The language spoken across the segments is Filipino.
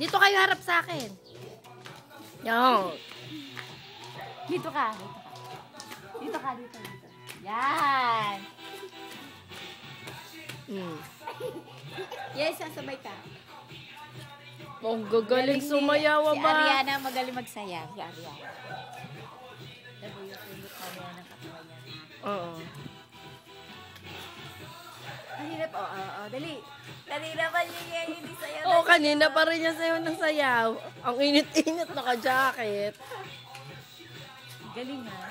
Dito kayo harap sa akin. Yan. Dito ka. Dito ka. Yan. Yes, sasabay ka. Ang gagaling sumayaw Si ba? Ariana magaling magsayaw. Si Ariana. Dabo yung tulot mamaya ng katawan niya. Oo. Kanina pa. Dali. Kanina pa niya hindi sayaw. Oo, kanina pa rin niya sayo ng sayaw. Ang init-init, naka-jacket. Galing ha.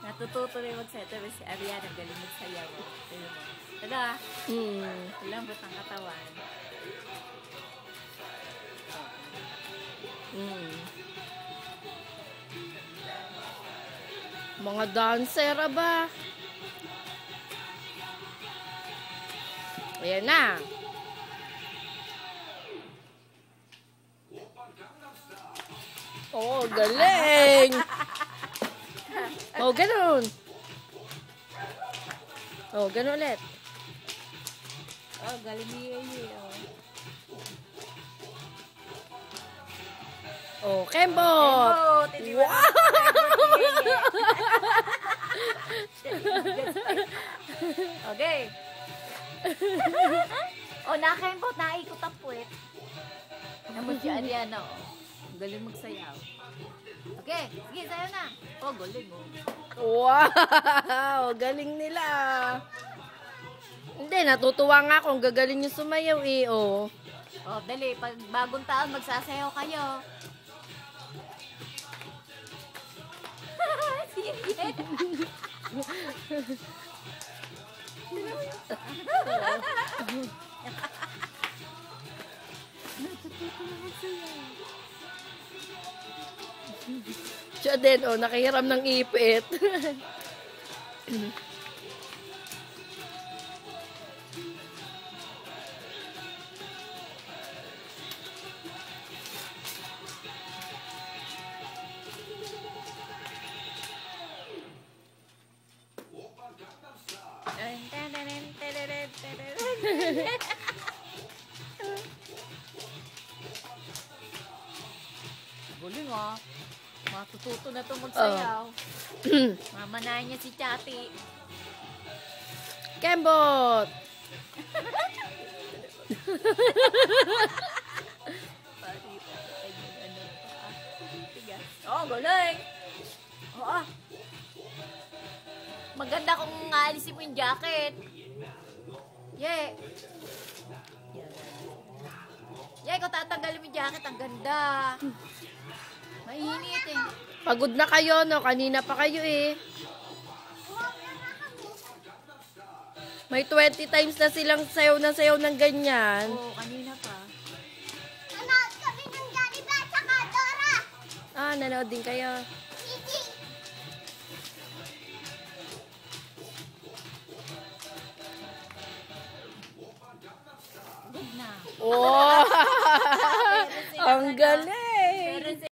Natututo rin magsayaw. Pero si Ariana galing magsayaw. Tada. Lambot ang katawan. Mga dancer ba? Ayan na. Oh, galing. Oh, ganun. Oh, ganun ulit. Oh, galing niya yun. Oh, Kembot. Wow! Okay. Oh, nakakembot. Naikot ang puwet. Naman si Ariana, oh. Galing magsayaw. Okay, sige, sayo na. Oh, galing, oh. Wow! Galing nila. Hindi, natutuwa nga kung gagaling yung sumayaw eh, oh. Oh, dali. Pag bagong taon, magsasayaw kayo. Sige. Siya din, oh, nakahiram ng ipit. Galing, oh. Matututo na itong magsayaw. Mamanahin niya si Chati. Kembot! Oh, galing! Oo. Maganda kung alisin mo yung jacket. Yeah. Yeah, kung tatanggalin mo yung jacket, ang ganda. Mainit eh. Pagod na kayo, no? Kanina pa kayo eh. May 20 times na silang sayaw ng ganyan. Oo, kanina pa. Nanood kami ng Jollibee at saka Dora. Ah, nanood din kayo. Gigi. Good na. Oh! Ang galing!